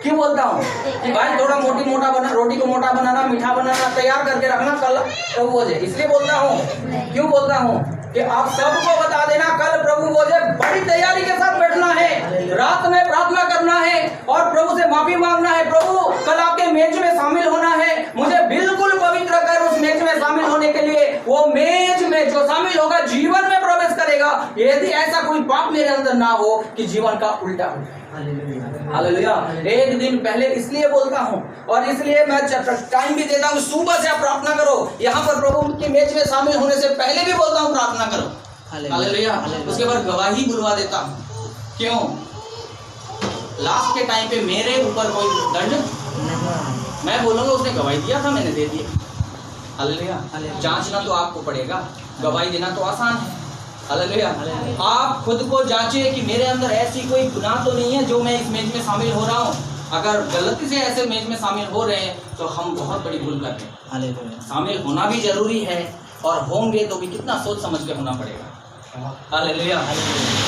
क्यों बोलता हूँ कि भाई थोड़ा रोटी को मोटा बनाना, मीठा बनाना, तैयार करके रखना, कल प्रभु भोज है। इसलिए बोलता हूँ, क्यों बोलता हूँ कि आप सबको बता देना कल प्रभु भोज है, बड़ी तैयारी के साथ बैठना है, रात में प्रार्थना करना है और प्रभु से माफी मांगना है। प्रभु कल आपके मेज में शामिल होना है, मुझे बिल्कुल पवित्र कर उस मेज में शामिल होने के लिए। वो मेज में जो शामिल होगा जीवन में प्रवेश करेगा। यदि ऐसा कोई पाप मेरे अंदर ना हो कि जीवन का उल्टा हो जाए। हालेलुया। एक दिन पहले इसलिए बोलता हूँ और इसलिए मैं टाइम भी देता हूँ, सुबह से आप प्रार्थना करो। यहाँ पर प्रभु के मेज में शामिल होने से पहले भी बोलता हूँ प्रार्थना करो। हालेलुया। उसके बाद गवाही बुलवा देता हूँ। क्यों? लास्ट के टाइम पे मेरे ऊपर कोई दंड, मैं बोलूँगा उसने गवाही दिया था, मैंने दे दिया। हालेलुया। जांचना तो आपको पड़ेगा, गवाही देना तो आसान है। हालेलुया। आप खुद को जांचिए कि मेरे अंदर ऐसी कोई गुनाह तो नहीं है जो मैं इस मेज में शामिल हो रहा हूँ। अगर गलती से ऐसे मेज में शामिल हो रहे हैं तो हम बहुत बड़ी भूल कर रहे हैं। हालेलुया। शामिल होना भी जरूरी है और होंगे तो भी कितना सोच समझ के होना पड़ेगा। हालेलुया।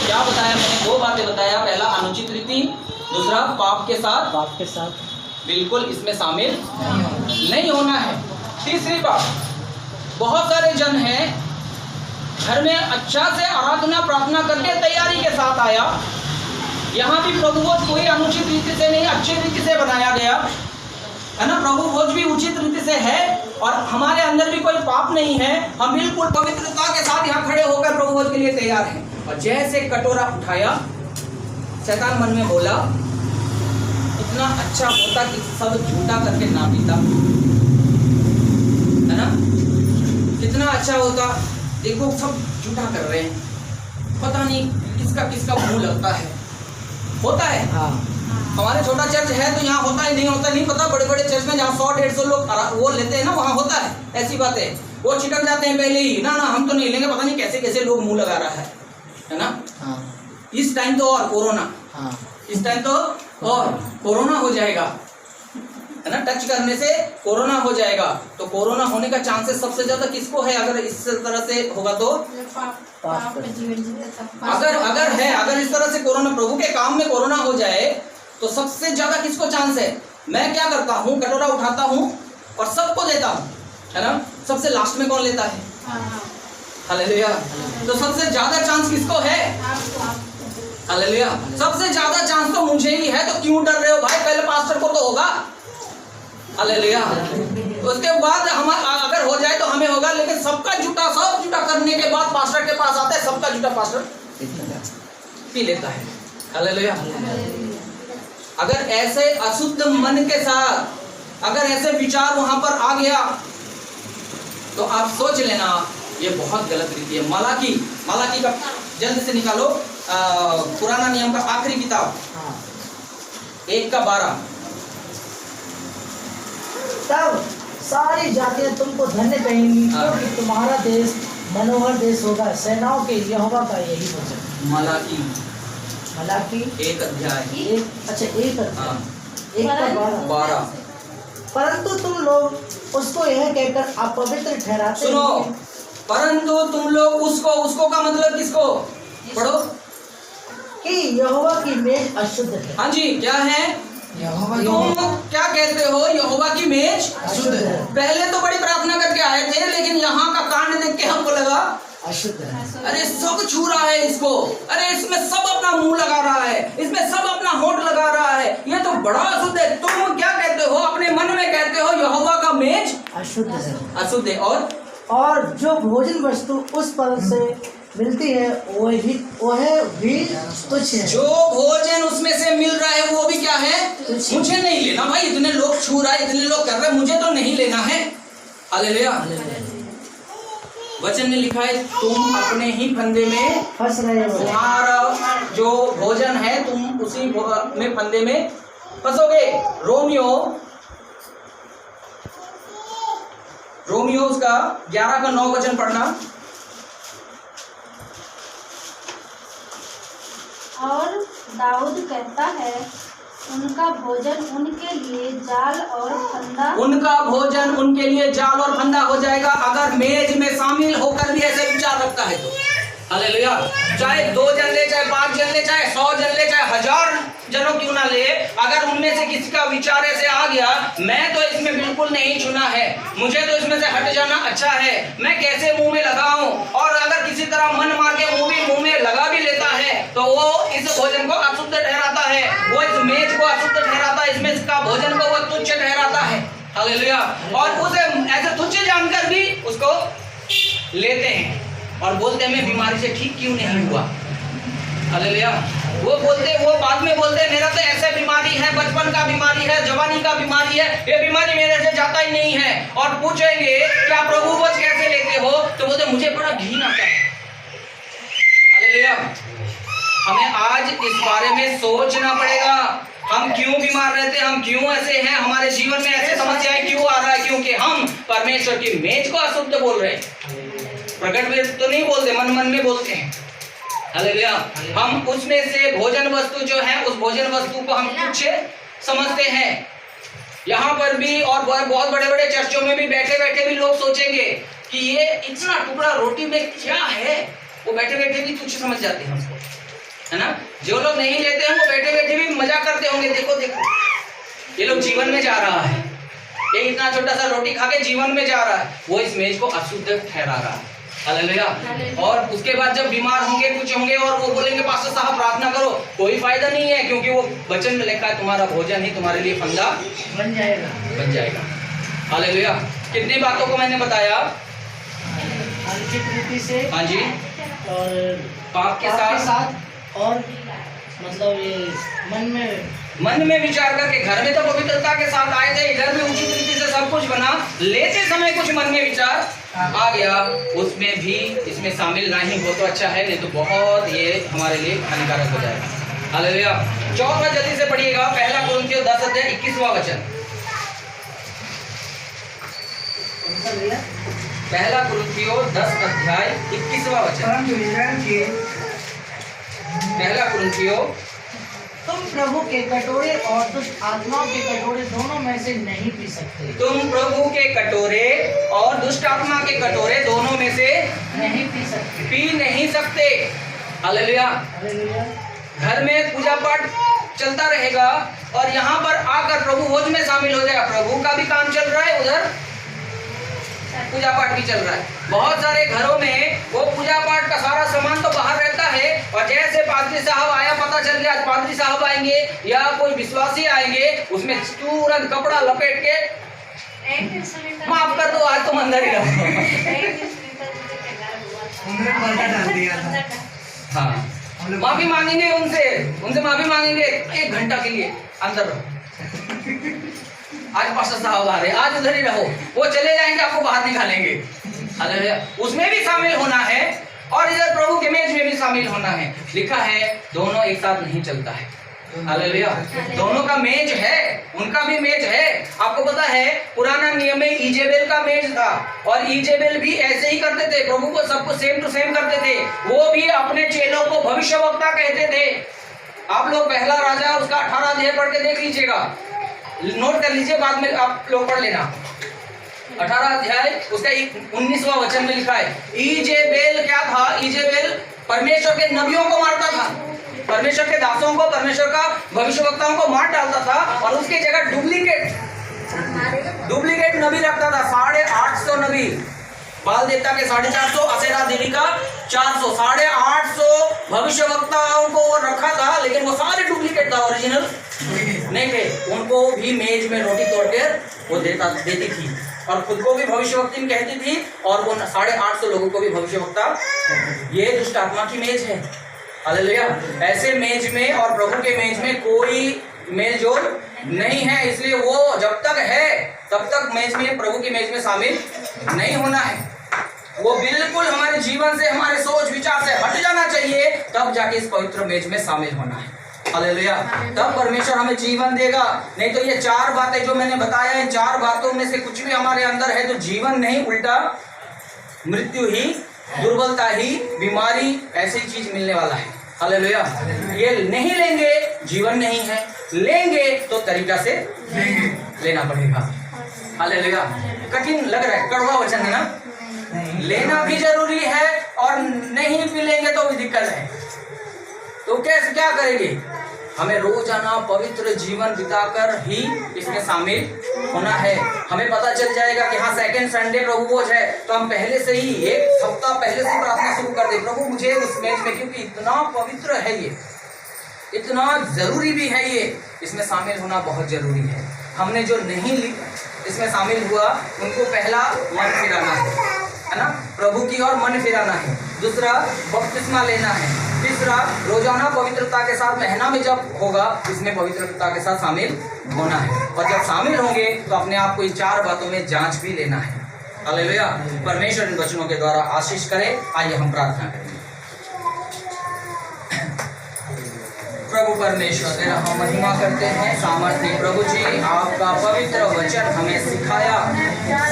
क्या बताया मैंने? 2 बातें बताया। पहला अनुचित रीति, दूसरा पाप के साथ बिल्कुल इसमें शामिल नहीं होना है। तीसरी बात, बहुत सारे जन हैं घर में अच्छा से आराधना प्रार्थना करके तैयारी के साथ आया। यहाँ भी प्रभु भोज कोई अनुचित रीति से नहीं, अच्छी रीति से बनाया गया है ना। प्रभु भोज भी उचित रीति से है और हमारे अंदर भी कोई पाप नहीं है। हम बिल्कुल पवित्रता के साथ यहाँ खड़े होकर प्रभु भोज के लिए तैयार हैं। और जैसे कटोरा उठाया, शैतान मन में बोला, इतना अच्छा होता कि सब झूठा करके ना पीता, है ना। कितना अच्छा होता, देखो सब झूठा कर रहे हैं, पता नहीं किसका किसका मुंह लगता है। होता है। हमारे छोटा चर्च है तो यहाँ होता ही नहीं होता नहीं पता। बड़े बड़े चर्च में जहाँ 100-150 लोग वो लेते हैं ना, वहाँ होता है ऐसी बातें। वो छिटक जाते हैं पहले ही, ना हम तो नहीं लेंगे, पता नहीं कैसे कैसे लोग मुंह लगा रहा है ना। इस टाइम तो और कोरोना, इस टाइम तो और कोरोना हो जाएगा, है ना। टच करने से कोरोना हो जाएगा। तो कोरोना होने का चांसेस सबसे ज्यादा किसको है? अगर इस तरह से होगा तो अगर इस तरह से कोरोना, प्रभु के काम में कोरोना हो जाए तो सबसे ज्यादा किसको चांस है? मैं क्या करता हूँ, कटोरा उठाता हूँ और सबको देता हूँ, है ना। सबसे लास्ट में कौन लेता है? हालेलुया। तो सबसे ज्यादा चांस किसको है? हालेलुया। सबसे ज्यादा चांस तो मुझे ही है। तो क्यों डर रहे हो भाई? पहले पास्टर को तो होगा। हालेलुया। उसके बाद हम अगर हो जाए तो हमें होगा, लेकिन सब जुटा करने के बाद पास्टर के पास आता है, सबका जुटा पास्टर पी लेता है। हालेलुया। अगर ऐसे अशुद्ध मन के साथ अगर ऐसे विचार वहां पर आ गया तो आप सोच लेना ये बहुत गलत रीति है। मलाकी का जल्द से निकालो, पुराना नियम का आखिरी किताब 1:12। तब सारी जातियां तुमको धन्य कहेंगी क्योंकि तुम्हारा देश मनोहर देश होगा। सेनाओं के यहोवा का यही वचन। मलाकी 1 अध्याय 1:12। परंतु तुम लोग उसको यह कहकर अपवित्र ठहराते। सुनो, परंतु तुम लोग उसको का मतलब किसको? पढ़ो। कि यहोवा की मेज अशुद्ध है। हाँ जी, क्या है? तुम क्या कहते हो? यहोवा की मेज अशुद्ध है। पहले तो बड़ी प्रार्थना करके आए थे, लेकिन यहाँ का कांड देख के हमको लगा अशुद्ध है। अरे सब छू रहा है इसको, अरे इसमें सब अपना मुंह लगा रहा है, इसमें सब अपना होंठ लगा रहा है, ये तो बड़ा अशुद्ध है। तुम क्या कहते हो? अपने मन में कहते हो यहोवा का मेज अशुद्ध है। अशुद्ध है। और जो भोजन वस्तु उस पर से मिलती है वह भी तुच्छ है। जो भोजन उसमें से मिल रहा है वो भी क्या है? मुझे नहीं लेना भाई। इतने लोग छू रहा है, इतने लोग कर रहे हैं, मुझे तो नहीं लेना है। हालेलुया। वचन में लिखा है तुम अपने ही फंदे में फंस रहे हो। तुम्हारा जो भोजन है तुम उसी में फंदे में फंसोगे। रोमियो उसका 11:9 वचन पढ़ना। और दाऊद कहता है उनका भोजन उनके लिए जाल और फंदा। उनका भोजन उनके लिए जाल और फंदा हो जाएगा अगर मेज में शामिल होकर भी ऐसे विचार रखता है तो। हालेलुया। चाहे 2 जन ले, चाहे 5 जन ले, चाहे 100 जन ले, चाहे 1000 जनों क्यों ना ले, अगर उनमें से किसी का विचार ऐसे आ गया, मैं तो इसमें बिल्कुल नहीं चुना है, मुझे तो इसमें से हट जाना अच्छा है, मैं कैसे मुंह में लगाऊं, और अगर किसी तरह मन मार के मुंह में लगा भी लेता है तो वो इस भोजन को अशुद्ध ठहराता है, वो इस मेज को अशुद्ध ठहराता है, इसमें इसका भोजन को वो तुच्छ ठहराता है। हालेलुया। और उसे ऐसे तुच्छ जानकर भी उसको लेते हैं और बोलते हैं मैं बीमारी से ठीक क्यों नहीं हुआ। हालेलुया। वो बाद में बोलते मेरा तो ऐसे बीमारी है, बचपन का बीमारी है, जवानी का बीमारी है, ये बीमारी मेरे से जाता ही नहीं है। और पूछेंगे क्या प्रभु भोज कैसे लेते हो, तो बोलते मुझे बड़ा घिन आता है। हालेलुया। हमें आज इस बारे में सोचना पड़ेगा, हम क्यों बीमार रहते हैं, हम क्यों ऐसे हैं, हमारे जीवन में ऐसे समस्याएं क्यों आ रहा है, क्योंकि हम परमेश्वर की मेज को अशुद्ध बोल रहे हैं। प्रकट में तो नहीं बोलते, मन में बोलते हैं। हालेलुया। हम उसमें से भोजन वस्तु जो है, उस भोजन वस्तु को हम तुच्छ समझते हैं। यहाँ पर भी और बहुत बड़े बड़े चर्चों में भी बैठे बैठे भी लोग सोचेंगे कि ये इतना टुकड़ा रोटी में क्या है, वो बैठे बैठे भी तुच्छ समझ जाते हैं उसको, है ना। जो लोग नहीं लेते हैं वो बैठे बैठे भी मजा करते होंगे, देखो देखो ये लोग जीवन में जा रहा है, ये इतना छोटा सा रोटी खा के जीवन में जा रहा है, वो इस मेज को अशुद्ध ठहरा रहा है। हालेलुया। और उसके बाद जब बीमार होंगे, कुछ होंगे और वो बोलेंगे पास्टर साहब प्रार्थना करो, कोई फायदा नहीं है, क्योंकि वो वचन में लिखा है तुम्हारा भोजन ही तुम्हारे लिए फंदा बन जाएगा। हालेलुया। कितनी बातों को मैंने बताया, अनुचित रीति से, हाँ जी, और पाप के साथ और मतलब ये मन में विचार करके। घर में तो पवित्रता के साथ आए थे, इधर भी उचित रीति से सब कुछ बना, लेते समय कुछ मन में विचार आ गया, उसमें भी इसमें शामिल नहीं हो तो अच्छा है, नहीं तो बहुत ये हमारे लिए हानिकारक हो जाएगा। हालेलुया। 4 जल्दी से पढ़िएगा, 1 कुरिन्थियों 10 अध्याय 21वां वचन। 1 कुरिन्थियों 10 अध्याय 21वां वचन। 1 कुरिन्थियों तुम प्रभु के कटोरे और दुष्ट आत्माओं के कटोरे दोनों में से नहीं पी सकते। तुम प्रभु के कटोरे और दुष्ट आत्मा के कटोरे दोनों में से पी नहीं सकते। हालेलुया। घर में पूजा पाठ चलता रहेगा और यहाँ पर आकर प्रभु भोज में शामिल हो जाएगा, प्रभु का भी काम चल रहा है, उधर पूजा पाठ भी चल रहा है। बहुत सारे घरों में वो पूजा पाठ का सारा सामान तो बाहर रहता है, और जैसे पादरी साहब आया, पता चल गया आज पादरी साहब आएंगे या कोई विश्वासी आएंगे, उसमें तुरंत कपड़ा लपेट के माफ कर दो आज तुम अंदर ही रहो। हाँ, माफी मांगेंगे उनसे माफी मांगेंगे, 1 घंटा के लिए अंदर रहो, आज पास्टर साहब आ रहे, आज उधर ही रहो, वो चले जाएंगे, आपको बाहर निकालेंगे। हालेलुया। उसमें भी शामिल होना है और इधर प्रभु के मेज में भी शामिल होना है। लिखा है दोनों एक साथ नहीं चलता है। हालेलुया। दोनों का मेज है, उनका भी मेज है। आपको पता है पुराना नियम में इजेबेल का मेज था, और इजेबेल भी ऐसे ही करते थे, प्रभु को सबको सेम टू सेम करते थे। वो भी अपने चेलों को भविष्यवक्ता कहते थे। आप लोग 1 राजा उसका 18 अध्याय पढ़ के देख लीजिएगा, नोट कर लीजिए, बाद में आप लोग पढ़ लेना। 18 अध्याय उसका 19वां वचन में लिखा है, इजेबेल क्या था, इजेबेल परमेश्वर के नबियों को मारता था, परमेश्वर के दासों को, परमेश्वर का भविष्यवक्ताओं को मार डालता था, और उसकी जगह डुप्लीकेट नबी रखता था। 850 नबी, बाल देवता के 450, असेरा देवी का 400, 850 भविष्यवक्ताओं को वो रखा था, लेकिन वो सारे डुप्लीकेट था, ओरिजिनल नहीं थे। उनको भी मेज में रोटी तोड़कर वो देती थी, और खुद को भी भविष्यवक्ता कहती थी, और वो 850 लोगों को भी भविष्यवक्ता। ये दुष्ट आत्मा की मेज है। हालेलुया। ऐसे मेज में और प्रभु के मेज में कोई मेल जोल नहीं है, इसलिए वो जब तक है तब तक मेज में, प्रभु की मेज में शामिल नहीं होना है। वो बिल्कुल हमारे जीवन से, हमारे सोच विचार से हट जाना चाहिए, तब जाके इस पवित्र मेज में शामिल होना है। हालेलुया। तब परमेश्वर हमें जीवन देगा। नहीं तो ये 4 बातें जो मैंने बताया, इन 4 बातों में से कुछ भी हमारे अंदर है तो जीवन नहीं, उल्टा मृत्यु ही, दुर्बलता ही, बीमारी, ऐसी चीज मिलने वाला है। हालेलुया। ये नहीं लेंगे, जीवन नहीं है, लेंगे तो तरीका से लेना पड़ेगा। हालेलुया। कठिन लग रहा है, कड़वा वचन है ना, लेना भी जरूरी है और नहीं भी लेंगे तो भी दिक्कत है। तो कैसे क्या करेंगे? हमें रोजाना पवित्र जीवन बिताकर ही इसमें शामिल होना है। हमें पता चल जाएगा कि हाँ सेकंड संडे प्रभु भोज है, तो हम पहले से ही एक हफ्ता पहले से प्रार्थना शुरू कर दे, प्रभु मुझे उस मेज में, क्योंकि इतना पवित्र है ये, इतना जरूरी भी है ये, इसमें शामिल होना बहुत जरूरी है। हमने जो नहीं इसमें शामिल हुआ उनको पहला मन फिराना है ना, प्रभु की ओर मन फिराना है। दूसरा बपतिस्मा लेना है। तीसरा रोजाना पवित्रता के साथ महीना में जब होगा इसमें पवित्रता के साथ शामिल होना है। और जब शामिल होंगे तो अपने आप को इन 4 बातों में जांच भी लेना है। हालेलुया। परमेश्वर इन वचनों के द्वारा आशीष करे। आइए हम प्रार्थना करें। प्रभु परमेश्वर तेरा हम महिमा करते हैं। सामर्थ्य प्रभु जी, आपका पवित्र वचन हमें सिखाया।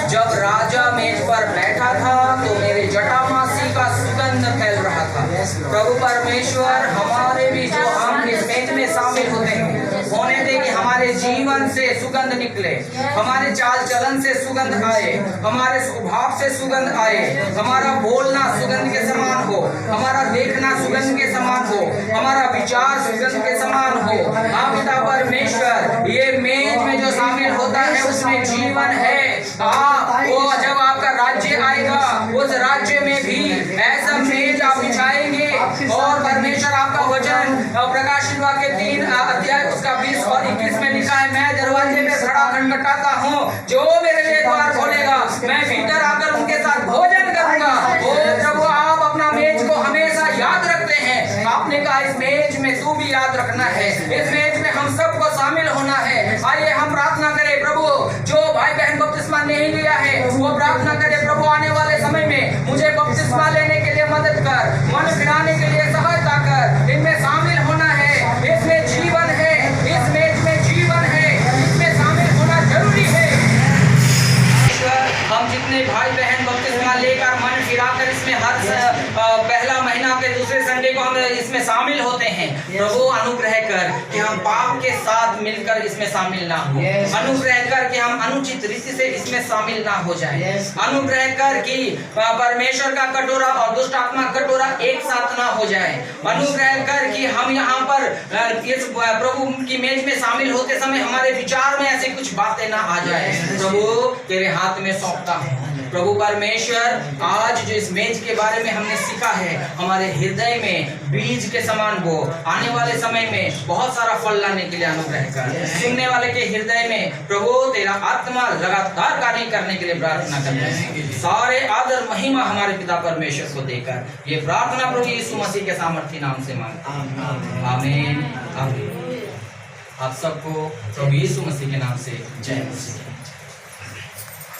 जब राजा मेज पर बैठा था तो मेरे जटामासी का सुगंध फैल रहा था। प्रभु परमेश्वर, हमारे भी जो हम इस मेज में शामिल होते हैं, होने दे कि हमारे जीवन से सुगंध निकले, हमारे चाल चलन से सुगंध आए, हमारे स्वभाव से सुगंध आए, हमारा बोलना सुगंध के समान हो, हमारा देखना सुगंध के समान हो, हमारा विचार सुगंध के समान हो। आप पिता परमेश्वर, ये मेज में जो शामिल होता है उसमें जीवन है। वो जब आपका राज्य आएगा उस राज्य में भी ऐसा मेज आप बिछाएंगे। और परमेश्वर आपका वचन प्रकाशित वाक्य 3 अध्याय उसका 20 और 21 में लिखा है, मैं दरवाजे में खड़ा खटखटाता हूँ, जो मेरे लिए द्वार खोलेगा मैं भीतर आकर उनके साथ भोजन करूंगा। ओ प्रभु, आप अपना मेज को हमेशा याद रखते हैं। आपने कहा इस मेज में तू भी याद रखना है, इस मेज में हम सबको शामिल होना है। आइए हम प्रार्थना करें। प्रभु, जो भाई बहन बपतिस्मा नहीं लिया है वो प्रार्थना करे, प्रभु आने वाले समय में मुझे बपतिस्मा लेने के लिए मदद कर, मन फिराने के लिए सहायता कर। इनमें शामिल होना है, इसमें जीवन है, इस मेज में जीवन है, इसमें शामिल होना जरूरी है। हम जितने भाई बहन बपतिस्मा लेकर मन फिराकर इसमें हर पहला महीना के दूसरे संडे को हम इसमें शामिल होते हैं, प्रभु अनुग्रह कर कि हम पाप के साथ मिलकर इसमें शामिल ना हो। अनुग्रह कर कि हम अनुचित रीति से इसमें शामिल ना हो जाए। अनुग्रह कर कि परमेश्वर का कटोरा और दुष्ट आत्मा कटोरा एक साथ ना हो जाए। अनुग्रह कर कि हम यहाँ पर इस प्रभु की मेज में शामिल होते समय हमारे विचार में ऐसे कुछ बातें ना आ जाए। प्रभु तेरे हाथ में सौंपता हूँ। प्रभु परमेश्वर, आज जो इस मेज के बारे में हमने सीखा है, हमारे हृदय में बीज के समान वो आने वाले समय में बहुत सारा फल लाने के लिए अनुग्रह कर। सुनने वाले के हृदय में प्रभु तेरा आत्मा लगातार कार्य करने के लिए प्रार्थना करते हैं। सारे आदर महिमा हमारे पिता परमेश्वर को देकर ये प्रार्थना प्रभु यीशु मसीह के सामर्थ्य नाम से मांगते हैं। आमीन। आमीन। आप सबको प्रभु यीशु मसीह के नाम से जय मसीह।